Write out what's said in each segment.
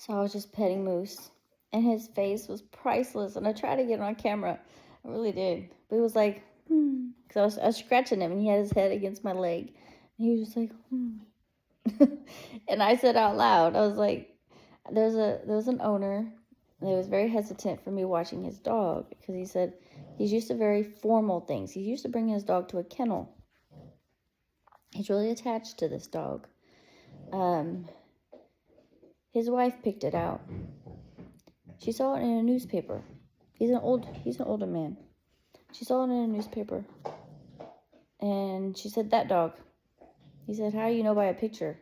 So I was just petting Moose, and his face was priceless. And I tried to get it on camera. I really did. But it was like, Because I was scratching him, and he had his head against my leg. And he was just like, And I said out loud, I was like, there was an owner that was very hesitant for me watching his dog, because he said he's used to very formal things. He's used to bringing his dog to a kennel. He's really attached to this dog. His wife picked it out. She saw it in a newspaper. He's an older man. She saw it in a newspaper. And she said, that dog. He said, how do you know by a picture?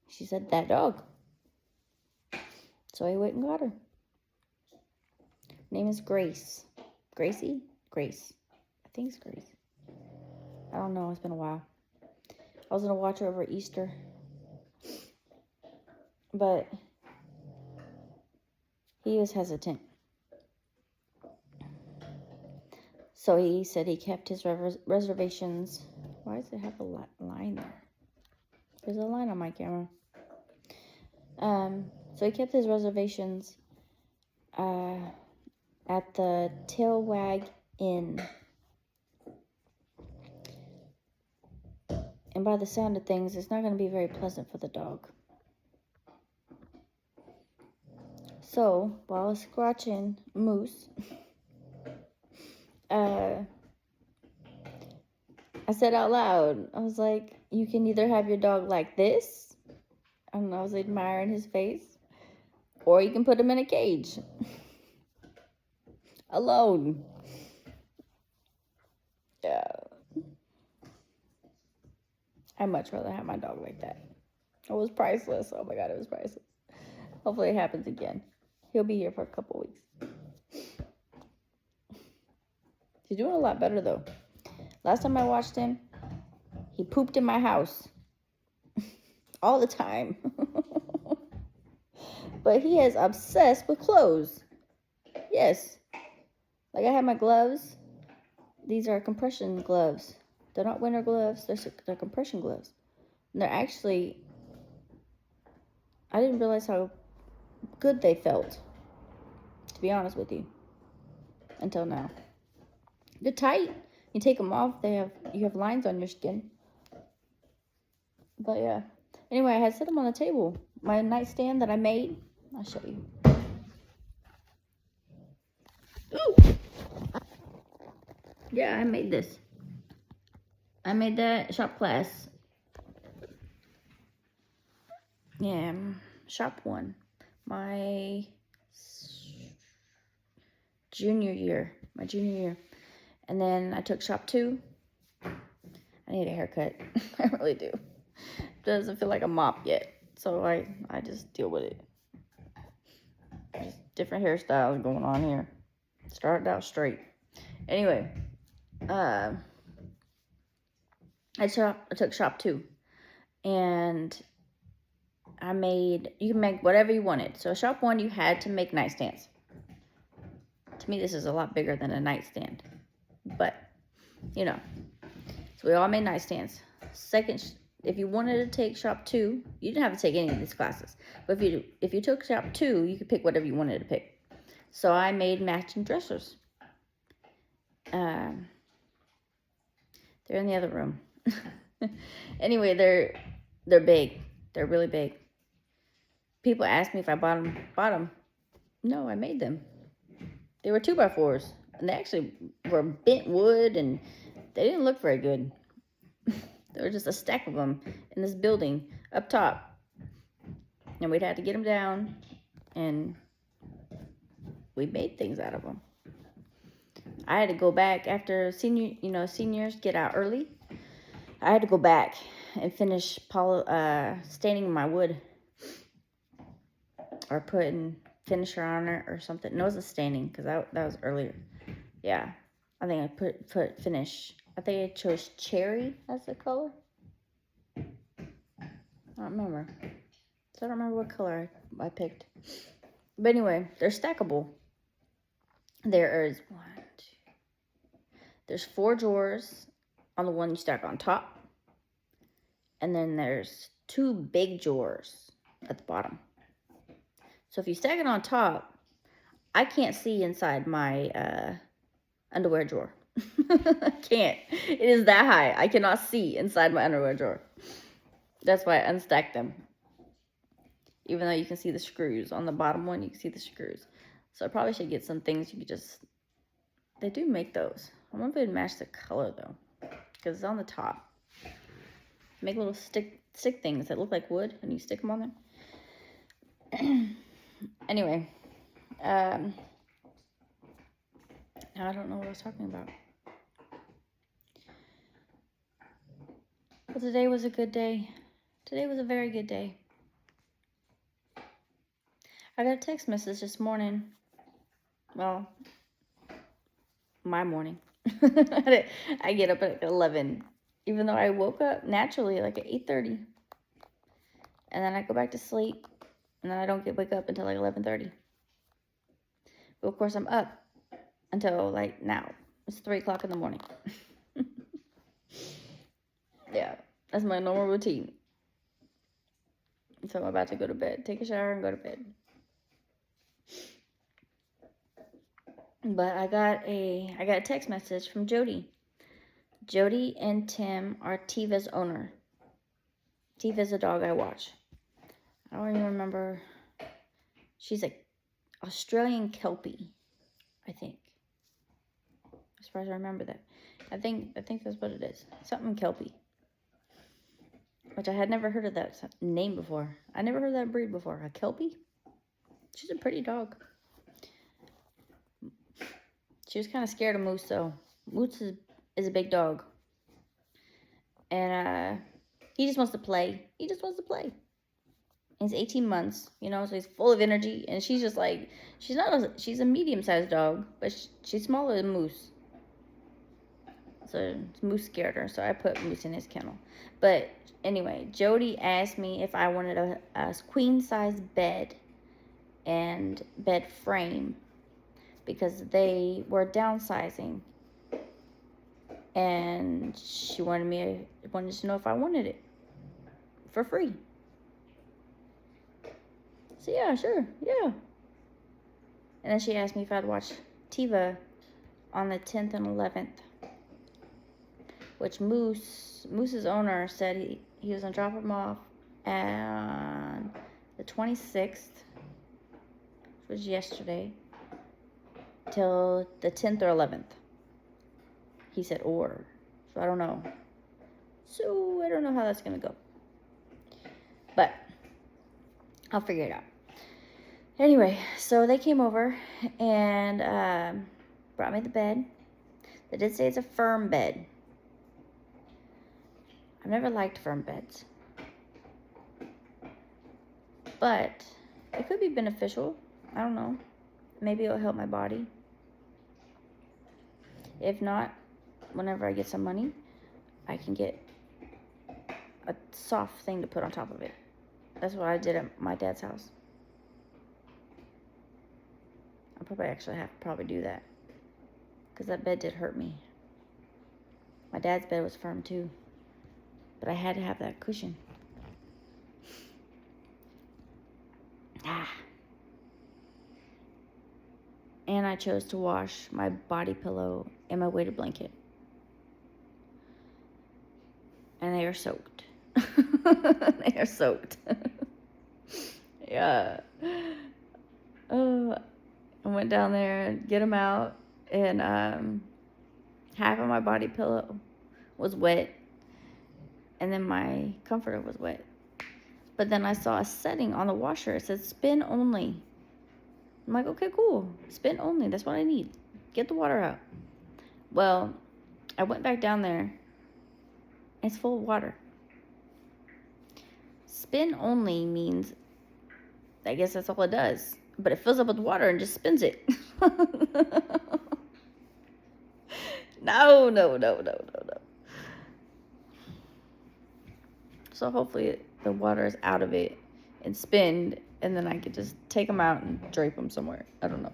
She said, that dog. So he went and got her. Her name is Grace. Gracie? Grace. I think it's Grace. I don't know. It's been a while. I was going to watch her over Easter. But he was hesitant. So he said he kept his reservations. Why does it have a line there? There's a line on my camera. So he kept his reservations at the Tailwag Inn. And by the sound of things, it's not going to be very pleasant for the dog. So, while I was scratching Moose, I said out loud, I was like, you can either have your dog like this, and I was admiring his face, or you can put him in a cage. Alone. Yeah. I'd much rather have my dog like that. It was priceless. Oh my God, it was priceless. Hopefully it happens again. He'll be here for a couple weeks. He's doing a lot better though. Last time I watched him, he pooped in my house. All the time. But he is obsessed with clothes. Yes. Like I have my gloves. These are compression gloves. They're not winter gloves. They're compression gloves. And they're actually, I didn't realize how good they felt, to be honest with you, until now. They're tight. You take them off, you have lines on your skin. But yeah. Anyway, I had set them on the table. My nightstand that I made. I'll show you. Ooh. Yeah, I made this. I made that shop class. Yeah, shop 1. My junior year. And then I took shop 2. I need a haircut. I really do. Doesn't feel like a mop yet. So I just deal with it. Just different hairstyles going on here. Started out straight. Anyway, I took shop 2. And you can make whatever you wanted. So shop 1, you had to make nightstands. To me, this is a lot bigger than a nightstand. But, you know. So we all made nightstands. Second, if you wanted to take shop 2, you didn't have to take any of these classes. But if you took shop 2, you could pick whatever you wanted to pick. So I made matching dressers. They're in the other room. Anyway, they're big. They're really big. People ask me if I bought them. No, I made them. They were 2x4s, and they actually were bent wood, and they didn't look very good. There was just a stack of them in this building up top, and we'd had to get them down, and we made things out of them. I had to go back after seniors get out early. I had to go back and finish staining my wood, or putting finisher on it or something. No, it wasn't staining, because that was earlier. Yeah, I think I put finish. I think I chose cherry as the color. I don't remember. So I don't remember what color I picked. But anyway, they're stackable. There's 4 drawers on the one you stack on top. And then there's 2 big drawers at the bottom. So if you stack it on top, I can't see inside my underwear drawer. I can't. It is that high. I cannot see inside my underwear drawer. That's why I unstacked them. Even though you can see the screws. On the bottom one, you can see the screws. So I probably should get some things you could just... They do make those. I wonder if it'd match the color, though. Because it's on the top. Make little stick things that look like wood, and you stick them on there. Anyway. Now I don't know what I was talking about. But today was a good day. Today was a very good day. I got a text message this morning. Well, my morning. I get up at 11. Even though I woke up naturally like at 8:30. And then I go back to sleep. And then I don't wake up until like 11:30. But of course I'm up until like now. It's 3 o'clock in the morning. Yeah, that's my normal routine. So I'm about to go to bed. Take a shower and go to bed. But I got a text message from Jody. Jody and Tim are Tiva's owner. Tiva's a dog I watch. I don't even remember. She's an Australian Kelpie, I think. As far as I remember that. I think that's what it is. Something Kelpie. Which I had never heard of that name before. I never heard that breed before. A Kelpie? She's a pretty dog. She was kind of scared of Moose, though. Moose is a big dog. And he just wants to play. He just wants to play. He's 18 months, you know, so he's full of energy. And she's just like, she's a medium-sized dog, but she's smaller than Moose. So Moose scared her, so I put Moose in his kennel. But anyway, Jody asked me if I wanted a queen-size bed and bed frame because they were downsizing. And she wanted to know if I wanted it for free. So yeah, sure, yeah. And then she asked me if I'd watch Tiva on the 10th and 11th. Which Moose's owner said he was going to drop him off on the 26th, which was yesterday, till the 10th or 11th. He said or. So I don't know. So I don't know how that's going to go. But I'll figure it out. Anyway, so they came over and brought me the bed. They did say it's a firm bed. I've never liked firm beds. But it could be beneficial. I don't know. Maybe it'll help my body. If not, whenever I get some money, I can get a soft thing to put on top of it. That's what I did at my dad's house. I'll probably actually have to probably do that. Because that bed did hurt me. My dad's bed was firm too. But I had to have that cushion. And I chose to wash my body pillow and my weighted blanket. And they are soaked. They are soaked. Yeah. I went down there and get them out. And half of my body pillow was wet. And then my comforter was wet. But then I saw a setting on the washer. It said spin only. I'm like, okay, cool. Spin only. That's what I need. Get the water out. Well, I went back down there. It's full of water. Spin only means, I guess that's all it does. But it fills up with water and just spins it. No. So hopefully the water is out of it and spinned, and then I could just take them out and drape them somewhere. I don't know.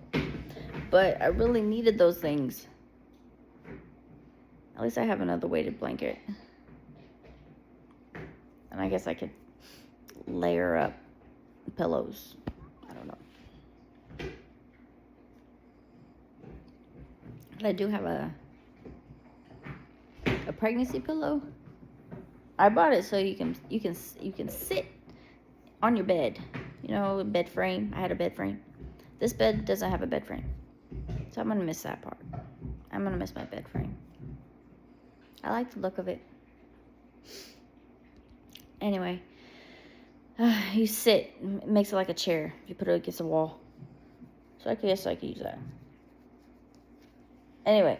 But I really needed those things. At least I have another weighted blanket. And I guess I could layer up pillows. I don't know. I do have a pregnancy pillow. I bought it so you can sit on your bed. You know, bed frame. I had a bed frame. This bed doesn't have a bed frame, so I'm gonna miss that part. I'm gonna miss my bed frame. I like the look of it. Anyway, you sit. It makes it like a chair. You put it against the wall. So I guess I could use that. Anyway,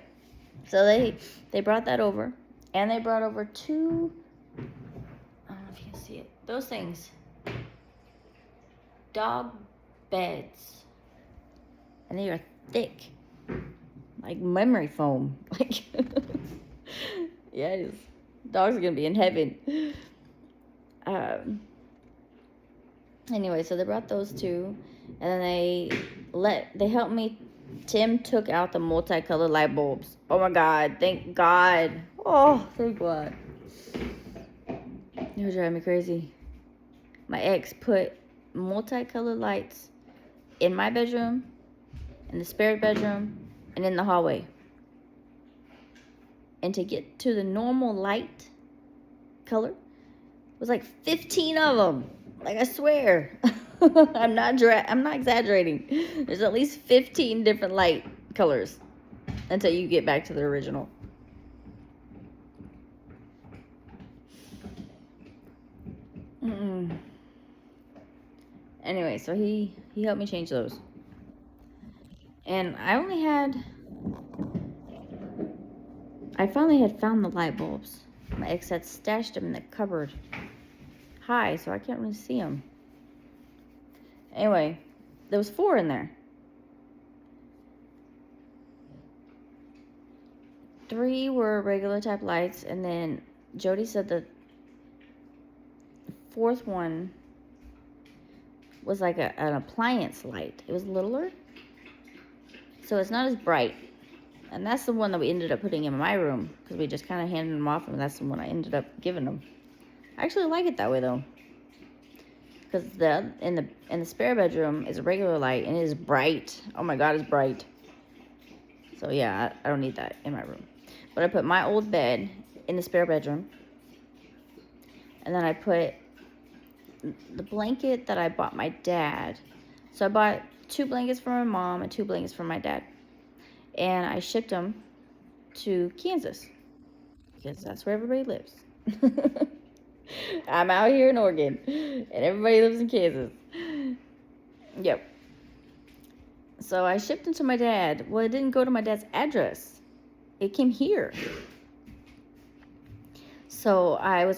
so they brought that over, and they brought over two. I don't know if you can see it. Those things. Dog beds, and they are thick, like memory foam. Like, yes, dogs are gonna be in heaven. Anyway, so they brought those two, and then they helped me. Tim took out the multicolored light bulbs. Oh my God! Thank God! Oh, thank God! It was driving me crazy. My ex put multicolored lights in my bedroom, in the spare bedroom, and in the hallway. And to get to the normal light color, it was like 15 of them. Like, I swear. I'm not exaggerating. There's at least 15 different light colors until you get back to the original. Anyway, so he helped me change those. And I finally had found the light bulbs. My ex had stashed them in the cupboard high, so I can't really see them. Anyway, there was 4 in there. 3 were regular type lights, and then Jody said the 4th one was like an appliance light. It was littler, so it's not as bright. And that's the one that we ended up putting in my room, because we just kind of handed them off, and that's the one I ended up giving them. I actually like it that way though, because in the spare bedroom is a regular light, and it is bright. Oh my God, it's bright. So yeah, I don't need that in my room. But I put my old bed in the spare bedroom, and then I put the blanket that I bought my dad. So I bought 2 blankets for my mom and 2 blankets for my dad. And I shipped them to Kansas, because that's where everybody lives. I'm out here in Oregon, and everybody lives in Kansas. Yep. So I shipped them to my dad. Well, it didn't go to my dad's address. It came here. So I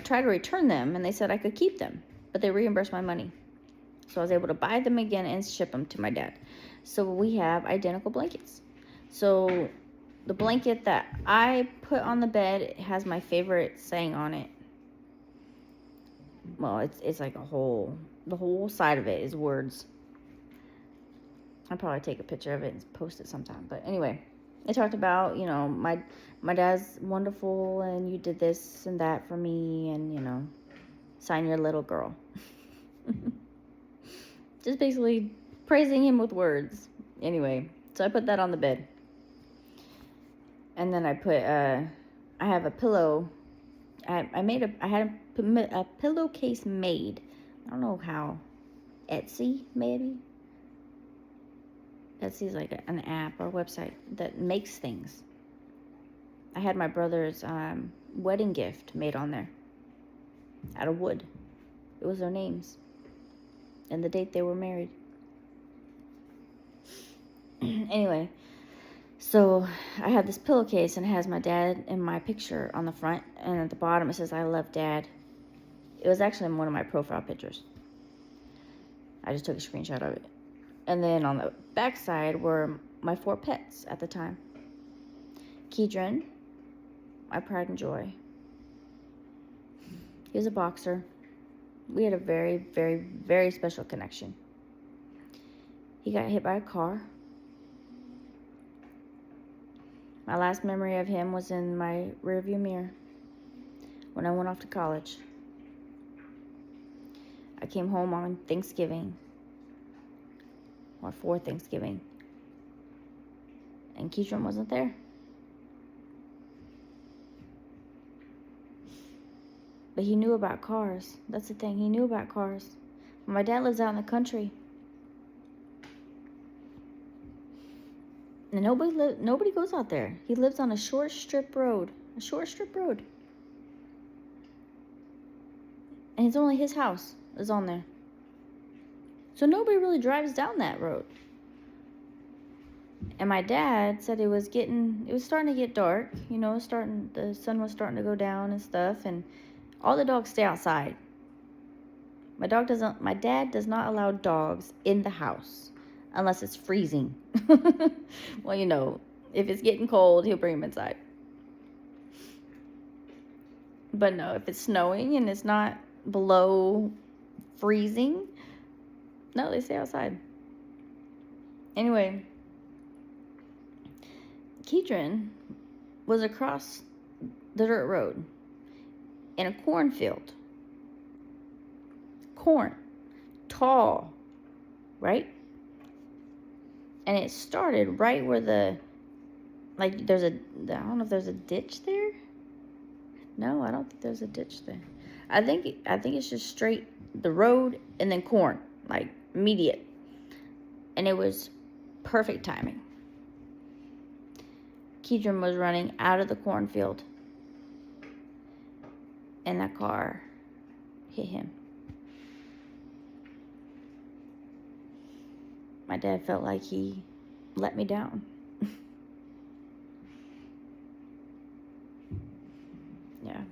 tried to return them, and they said I could keep them, but they reimbursed my money. So I was able to buy them again and ship them to my dad. So we have identical blankets. So the blanket that I put on the bed has my favorite saying on it. Well, it's like the whole side of it is words. I'll probably take a picture of it and post it sometime. But anyway, it talked about, you know, my dad's wonderful, and you did this and that for me, and, you know, sign your little girl. Just basically praising him with words. Anyway, so I put that on the bed. And then I put, I have a pillow. I had a pillowcase made. I don't know how. Etsy, maybe? Etsy's like an app or website that makes things. I had my brother's wedding gift made on there out of wood. It was their names and the date they were married. Anyway, so I have this pillowcase, and it has my dad and my picture on the front, and at the bottom it says, "I love Dad." It was actually one of my profile pictures. I just took a screenshot of it. And then on the back side were my 4 pets at the time. Keedron, my pride and joy. He was a boxer. We had a very, very, very special connection. He got hit by a car. My last memory of him was in my rearview mirror when I went off to college. I came home on Thanksgiving, or for Thanksgiving, and Keitron wasn't there. But he knew about cars. That's the thing. He knew about cars. My dad lives out in the country. And nobody goes out there. He lives on a short strip road. A short strip road. And it's only his house is on there. So nobody really drives down that road. And my dad said it was starting to get dark. You know, the sun was starting to go down and stuff. And all the dogs stay outside. My dad does not allow dogs in the house unless it's freezing. Well, you know, if it's getting cold, he'll bring them inside. But no, if it's snowing and it's not below freezing, no, they stay outside. Anyway, Keitron was across the dirt road in a cornfield. Corn. Tall. Right? And it started right where I don't know if there's a ditch there. No, I don't think there's a ditch there. I think it's just straight the road and then corn, like immediate. And it was perfect timing. Keitron was running out of the cornfield, and that car hit him. My dad felt like he let me down. Yeah.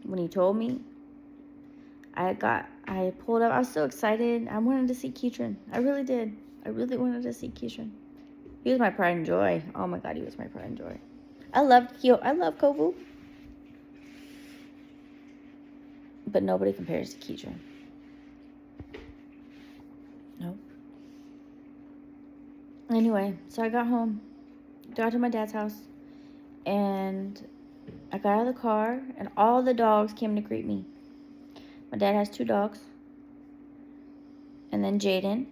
When he told me, I pulled up. I was so excited. I wanted to see Keitron. I really did. I really wanted to see Keitron. He was my pride and joy. Oh my God, he was my pride and joy. I love Kovu. But nobody compares to Keitron. No. Anyway, so I got home, got to my dad's house, and I got out of the car, and all the dogs came to greet me. My dad has 2 dogs, and then Jaden,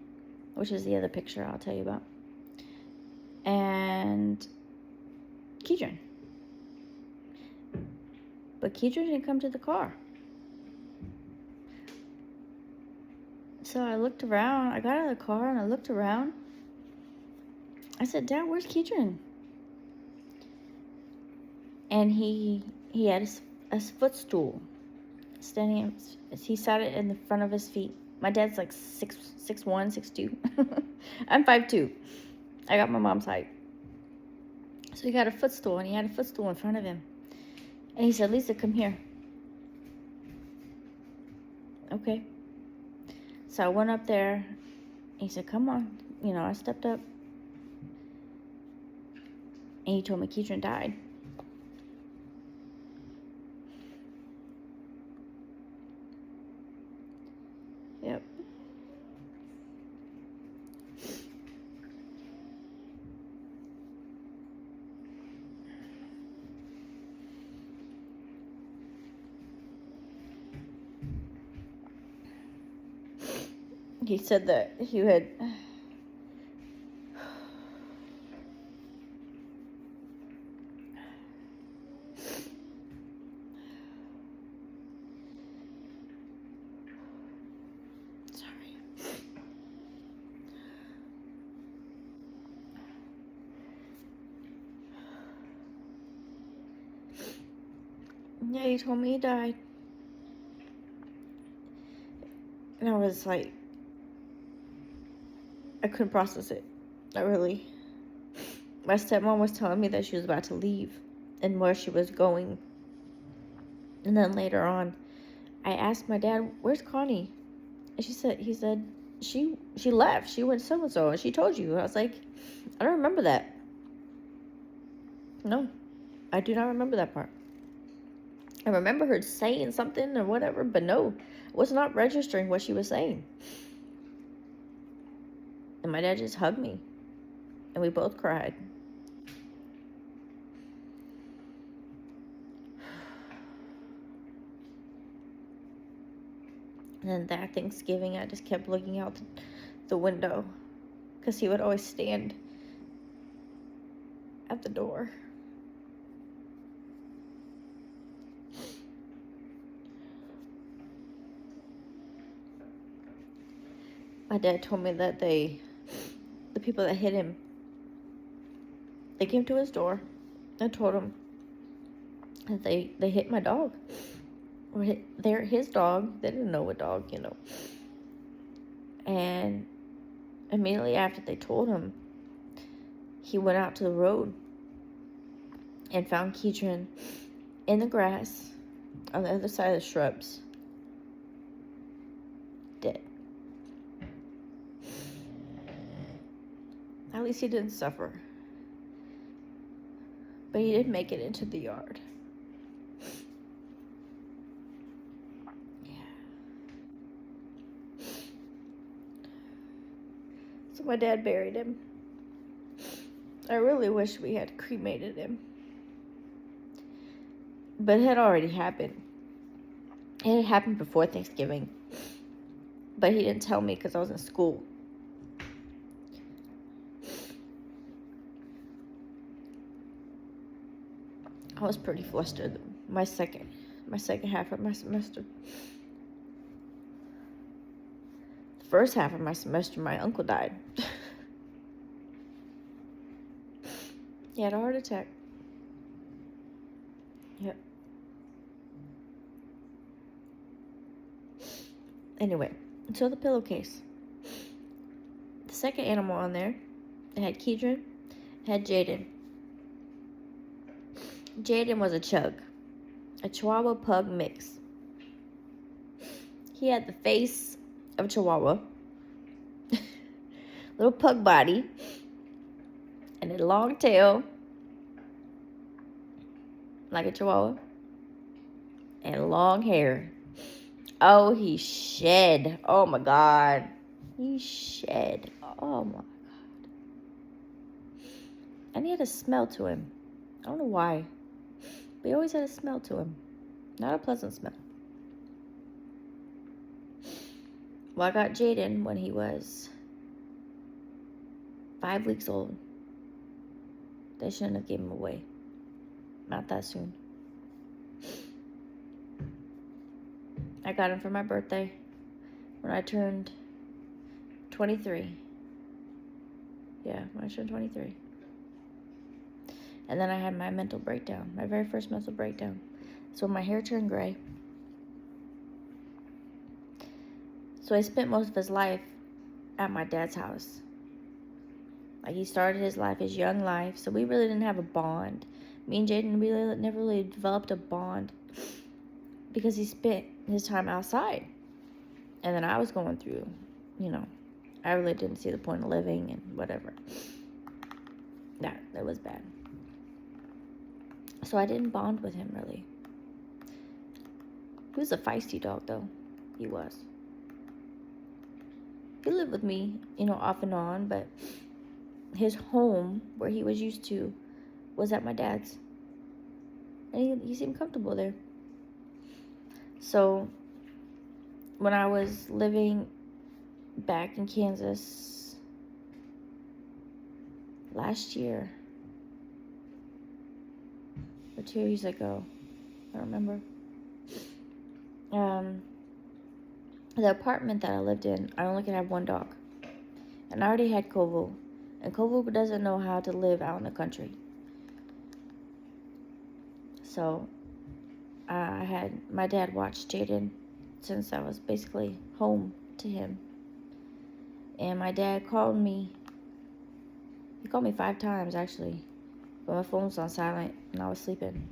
which is the other picture I'll tell you about, and Keitron. But Keitron didn't come to the car. So I looked around. I got out of the car and I looked around. I said, Dad, where's Keitron? And he had a footstool standing. He sat it in the front of his feet. My dad's like 6'1", 6'2". I'm 5'2". I got my mom's height. So he got a footstool, and he had a footstool in front of him. And he said, Lisa, come here. Okay. So I went up there. He said, come on. You know, I stepped up. And he told me Keitron died. Yep. He said that he had... Yeah, he told me he died. And I was like, I couldn't process it. Not really. My stepmom was telling me that she was about to leave and where she was going. And then later on, I asked my dad, where's Connie? And he said, she left. She went so-and-so, and she told you. I was like, I don't remember that. No, I do not remember that part. I remember her saying something or whatever, but no, I was not registering what she was saying. And my dad just hugged me, and we both cried. And then that Thanksgiving, I just kept looking out the window, because he would always stand at the door. My dad told me that the people that hit him, they came to his door and told him that they hit my dog. Or they're his dog. They didn't know what dog, you know. And immediately after they told him, he went out to the road and found Keitron in the grass on the other side of the shrubs, dead. At least he didn't suffer. But he did make it into the yard. Yeah. So my dad buried him. I really wish we had cremated him. But it had already happened. It had happened before Thanksgiving. But he didn't tell me because I was in school. I was pretty flustered my second half of my semester. The first half of my semester, my uncle died. He had a heart attack. Yep. Anyway, so the pillowcase. The second animal on there, it had Keitron, it had Jaden. Jaden was a chug, a Chihuahua pug mix. He had the face of a Chihuahua, little pug body, and a long tail, like a Chihuahua, and long hair. Oh, he shed. Oh my God. He shed. Oh my God. And he had a smell to him. I don't know why. But he always had a smell to him. Not a pleasant smell. Well, I got Jaden when he was 5 weeks old. They shouldn't have given him away. Not that soon. I got him for my birthday when I turned 23. Yeah, when I turned 23. And then I had my mental breakdown, my very first mental breakdown. So my hair turned gray. So I spent most of his life at my dad's house. Like, he started his life, his young life, so we really didn't have a bond. Me and Jaden, we never really developed a bond because he spent his time outside. And then I was going through, you know, I really didn't see the point of living and whatever. That was bad. So I didn't bond with him, really. He was a feisty dog, though. He was. He lived with me, you know, off and on, but his home, where he was used to, was at my dad's. And he seemed comfortable there. So when I was living back in Kansas last year, or 2 years ago, I don't remember. The apartment that I lived in, I only could have one dog. And I already had Kovo. And Kovo doesn't know how to live out in the country. So I had my dad watch Jaden since I was basically home to him. And my dad called me. He called me 5 times, actually. But my phone was on silent and I was sleeping.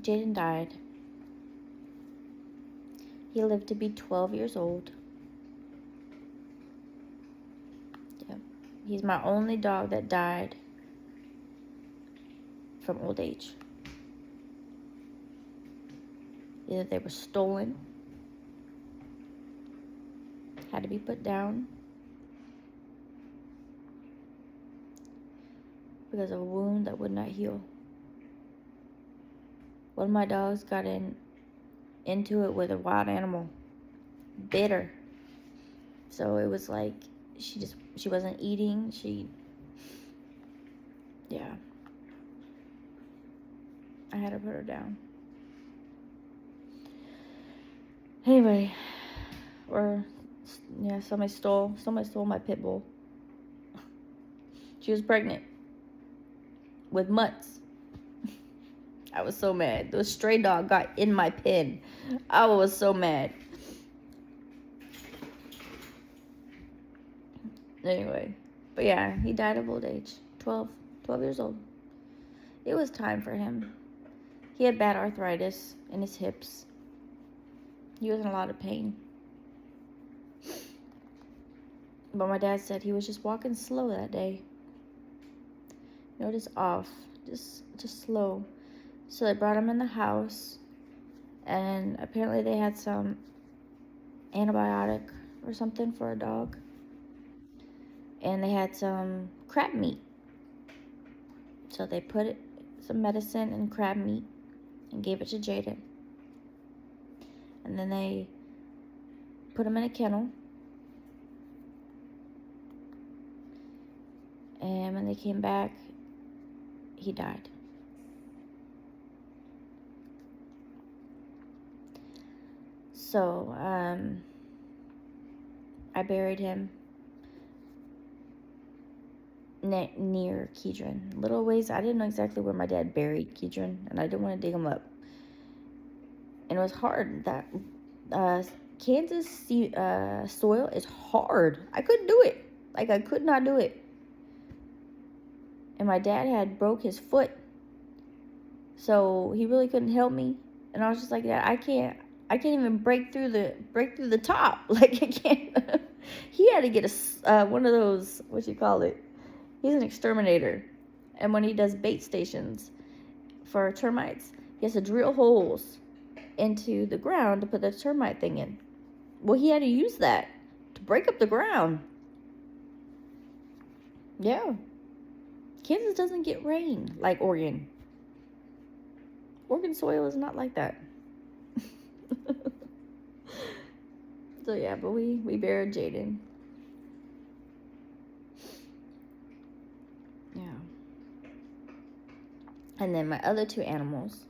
Jaden died. He lived to be 12 years old. Yeah. He's my only dog that died from old age. Either they were stolen, had to be put down because of a wound that would not heal. One of my dogs got into it with a wild animal, bit her. So it was like she wasn't eating. Yeah. I had to put her down. Anyway, somebody stole my pit bull. She was pregnant with mutts. I was so mad. The stray dog got in my pen. I was so mad. Anyway, but yeah, he died of old age. 12 years old. It was time for him. He had bad arthritis in his hips. He was in a lot of pain. But my dad said he was just walking slow that day. You know, just off. Just slow. So they brought him in the house. And apparently they had some antibiotic or something for a dog. And they had some crab meat. So they put some medicine in crab meat and gave it to Jaden. And then they put him in a kennel. And when they came back, he died. So, I buried him near Kedron. Little ways, I didn't know exactly where my dad buried Kedron, and I didn't want to dig him up. And it was hard. That Kansas soil is hard. I couldn't do it. Like, I could not do it. And my dad had broke his foot, so he really couldn't help me. And I was just like, Dad, I can't even break through the top. Like, I can't. He had to get one of those, what you call it? He's an exterminator, and when he does bait stations for termites, he has to drill holes into the ground to put the termite thing in. Well, he had to use that to break up the ground. Yeah. Kansas doesn't get rain like Oregon. Oregon soil is not like that. So yeah, but we buried Jaden. Yeah. And then my other two animals,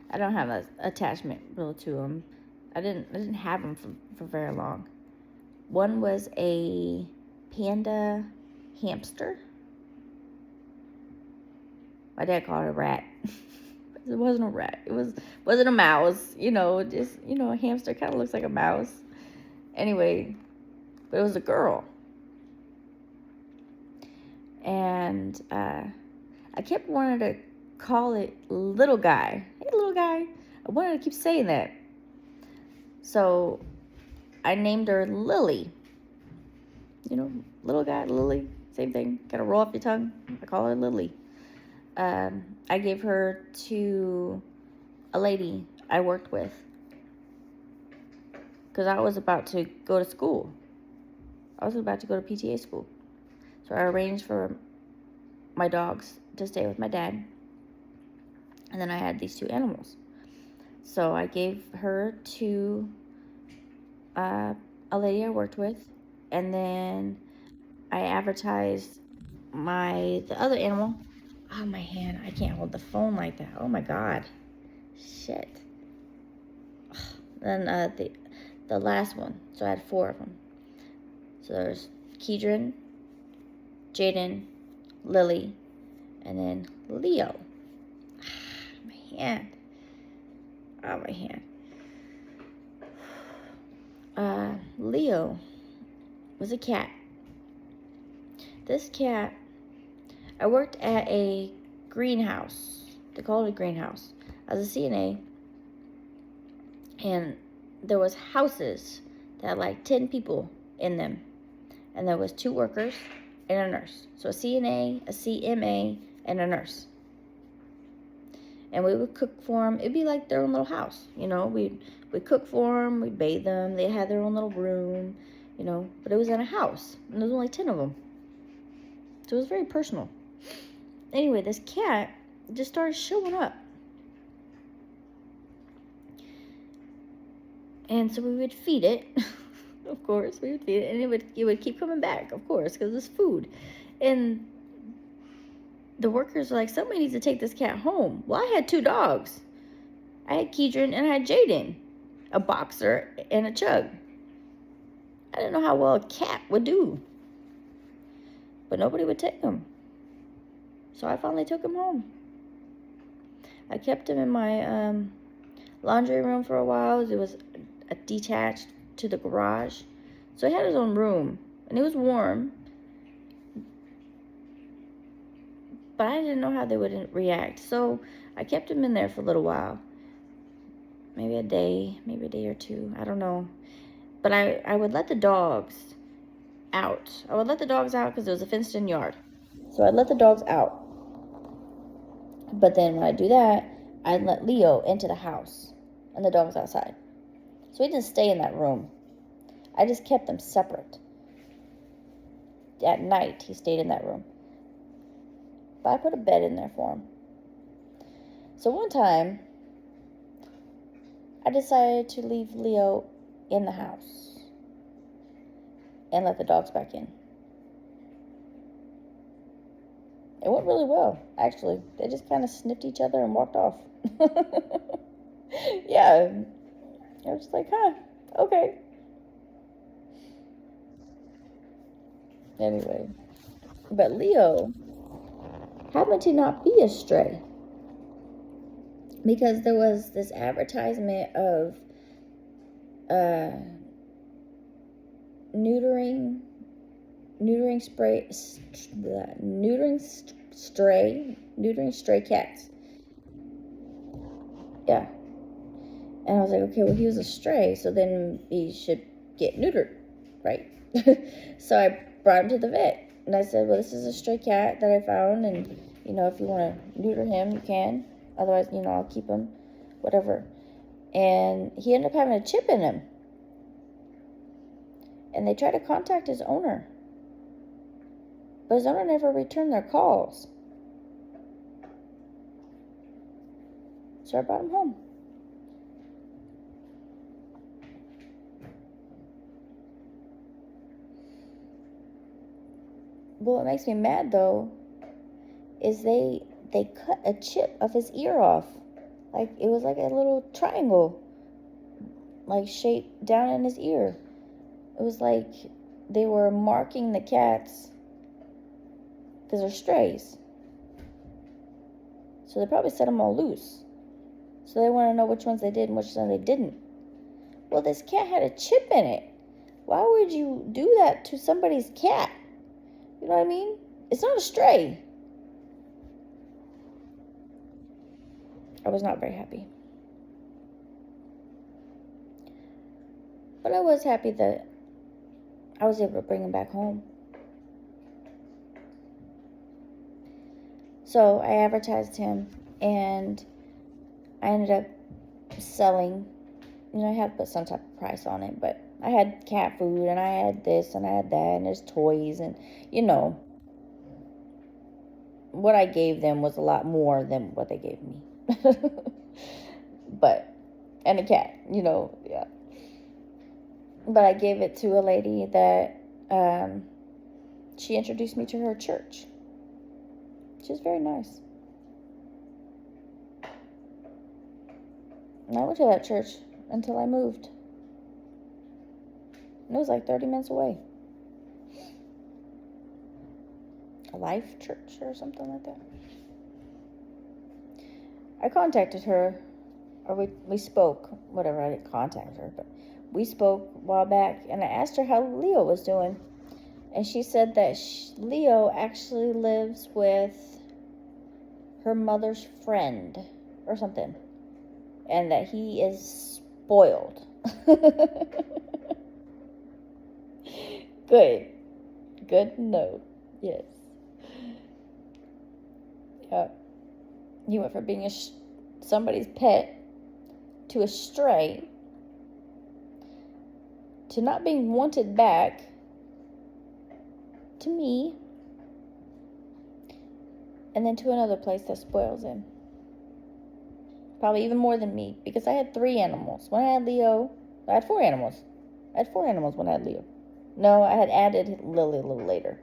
I don't have an attachment really to them. I didn't have them for very long. One was a panda hamster. My dad called it a rat. It wasn't a rat. It wasn't a mouse. A hamster kind of looks like a mouse. Anyway, but it was a girl. And I kept wanting to call it little guy. Hey, little guy. I wanted to keep saying that. So I named her Lily. Little guy, Lily, same thing. Kind of roll off your tongue. I call her Lily. I gave her to a lady I worked with because I was about to go to school. I was about to go to PTA school. So I arranged for my dogs to stay with my dad. And then I had these two animals. So I gave her to a lady I worked with. And then I advertised the other animal. Oh, my hand. I can't hold the phone like that. Oh, my God. Shit. Then the last one. So I had 4 of them. So there's Kedron, Jaden, Lily, and then Leo. My hand. Oh, my hand. Leo was a cat. This cat, I worked at a greenhouse. They call it a greenhouse. I was a CNA, and there was houses that had like 10 people in them, and there was 2 workers and a nurse. So a CNA, a CMA, and a nurse. And we would cook for them. It'd be like their own little house, We'd cook for them, we'd bathe them. They had their own little room, But it was in a house, and there was only 10 of them. So it was very personal. Anyway, this cat just started showing up. And so we would feed it. Of course, we would feed it, and it would keep coming back, of course, because it's food. And the workers were like, somebody needs to take this cat home. Well, I had 2 dogs. I had Keedron and I had Jaden, a boxer and a Chug. I didn't know how well a cat would do, but nobody would take him. So I finally took him home. I kept him in my laundry room for a while. It was detached to the garage. So he had his own room, and it was warm. But I didn't know how they would react. So I kept him in there for a little while. Maybe a day or 2. I don't know. But I would let the dogs out. I would let the dogs out because it was a fenced-in yard. So I'd let the dogs out. But then when I do that, I'd let Leo into the house and the dogs outside. So he didn't stay in that room. I just kept them separate. At night, he stayed in that room. But I put a bed in there for him. So one time, I decided to leave Leo in the house and let the dogs back in. It went really well, actually. They just kind of sniffed each other and walked off. Yeah. I was just like, huh, okay. Anyway. But Leo happened to not be a stray. Because there was this advertisement of neutering stray cats. Yeah. And I was like, okay, well, he was a stray, so then he should get neutered, right? So I brought him to the vet, and I said, well, this is a stray cat that I found, and, if you want to neuter him, you can. Otherwise, I'll keep him, whatever. And he ended up having a chip in him. And they tried to contact his owner. But his owner never returned their calls. So I brought him home. But what makes me mad, though, is they cut a chip of his ear off. Like, it was like a little triangle, like, shaped down in his ear. It was like they were marking the cats because they're strays. So they probably set them all loose. So they want to know which ones they did and which ones they didn't. Well, this cat had a chip in it. Why would you do that to somebody's cat? You know what I mean? It's not a stray. I was not very happy. But I was happy that I was able to bring him back home. So I advertised him, and I ended up selling. I had to put some type of price on it, but I had cat food, and I had this, and I had that, and there's toys, and, what I gave them was a lot more than what they gave me. And a cat, yeah. But I gave it to a lady that, she introduced me to her church. She's very nice. And I went to that church until I moved. And it was like 30 minutes away. A Life Church or something like that. I contacted her, or we spoke, whatever, I didn't contact her, but we spoke a while back, and I asked her how Leo was doing. And she said that Leo actually lives with her mother's friend or something. And that he is spoiled. Good note. Yes. Yeah. He went from being somebody's pet to a stray to not being wanted back to me, and then to another place that spoils him. Probably even more than me, because I had 3 animals. When I had Leo, I had 4 animals. I had 4 animals when I had Leo. No, I had added Lily a little later.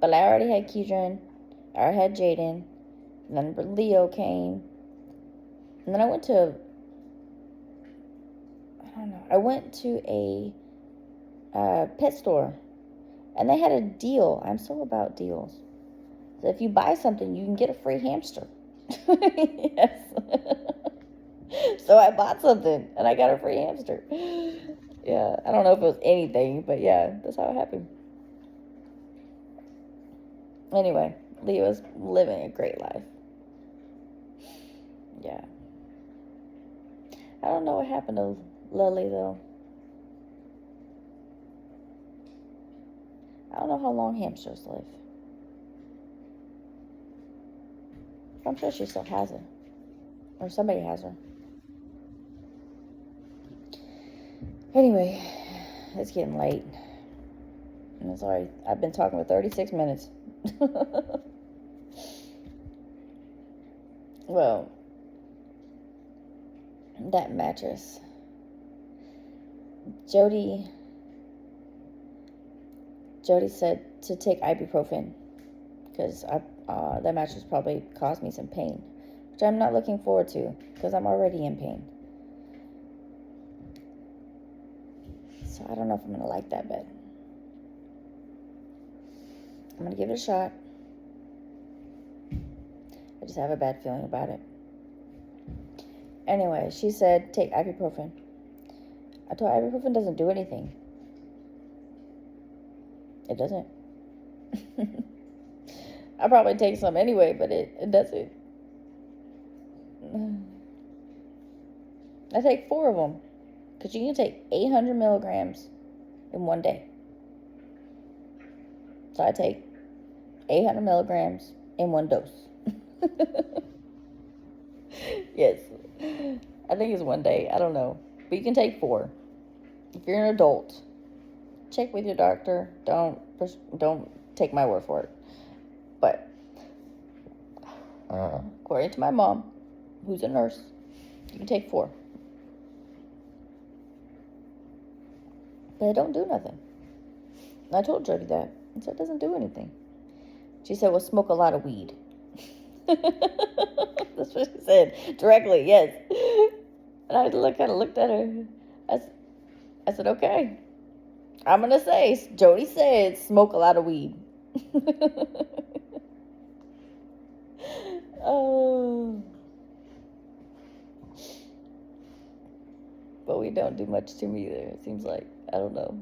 But I already had Keydron. I already had Jaden. And then Leo came. And then I went to a pet store. And they had a deal. I'm so about deals. So if you buy something, you can get a free hamster. Yes. So I bought something and I got a free hamster. Yeah, I don't know if it was anything, but yeah, that's how it happened. Anyway, Leo's living a great life. Yeah. I don't know what happened to Lily, though. I don't know how long hamsters live. I'm sure she still has it. Or somebody has her. Anyway, it's getting late. I'm sorry. I've been talking for 36 minutes. Well, that mattress. Jody said to take ibuprofen because that mattress probably caused me some pain, which I'm not looking forward to because I'm already in pain. So I don't know if I'm going to like that bed. I'm going to give it a shot. I just have a bad feeling about it. Anyway, she said take ibuprofen. I told her ibuprofen doesn't do anything. It doesn't. I probably take some anyway, but it doesn't. I take 4 of them. Because you can take 800 milligrams in one day. So I take 800 milligrams in one dose. Yes. I think it's one day. I don't know. But you can take 4. If you're an adult, check with your doctor. Don't take my word for it. But according to my mom, who's a nurse, you can take 4. But it don't do nothing. And I told Jody that. I said, it doesn't do anything. She said, well, smoke a lot of weed. That's what she said. Directly, yes. And I looked at her. I said, okay. I'm going to say, Jody said, smoke a lot of weed. Oh. But we don't do much to me either, it seems like. I don't know.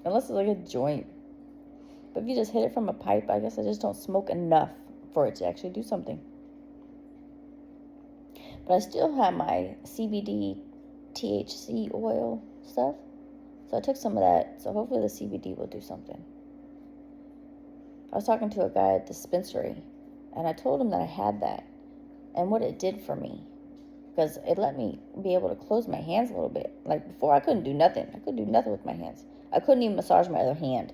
Unless it's like a joint. But if you just hit it from a pipe, I guess I just don't smoke enough for it to actually do something. But I still have my CBD THC oil stuff. So I took some of that. So hopefully the CBD will do something. I was talking to a guy at the dispensary. And I told him that I had that. And what it did for me. Because it let me be able to close my hands a little bit. Like before, I couldn't do nothing. I couldn't do nothing with my hands. I couldn't even massage my other hand.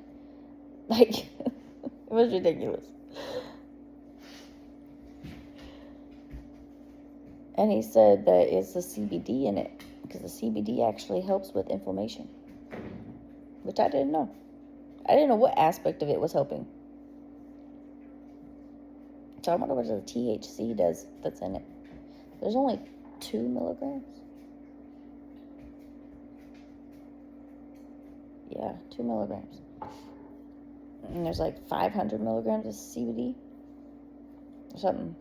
Like, it was ridiculous. And he said that it's the CBD in it. Because the CBD actually helps with inflammation. Which I didn't know. I didn't know what aspect of it was helping. So I wonder what the THC does that's in it. There's only 2 milligrams. Yeah, 2 milligrams. And there's like 500 milligrams of CBD or something.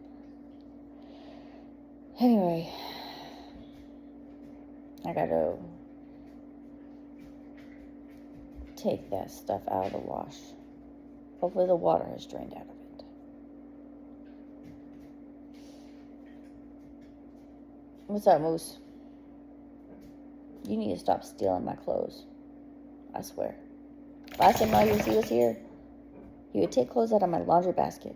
Anyway, I gotta take that stuff out of the wash. Hopefully the water has drained out of it. What's up, Moose? You need to stop stealing my clothes. I swear. Last time he was here, he would take clothes out of my laundry basket.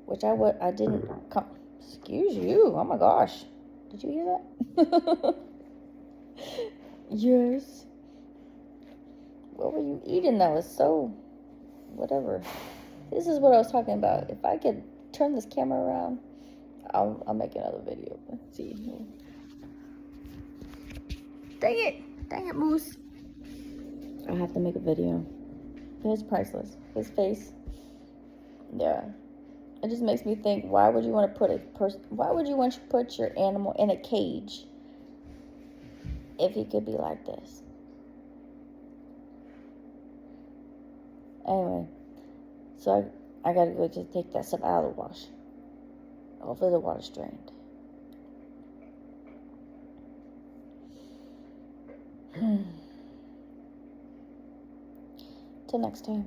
Which I didn't come. Excuse you. Oh my gosh. Did you hear that? Yes. What were you eating that was so whatever? This is what I was talking about. If I could turn this camera around, I'll make another video. Let's see. Dang it. Dang it, Moose. I'll have to make a video. It's priceless. His face. Yeah. It just makes me think, why would you want to put your animal in a cage if he could be like this? Anyway, so I gotta go just take that stuff out of the wash. Hopefully the water's drained. Till next time.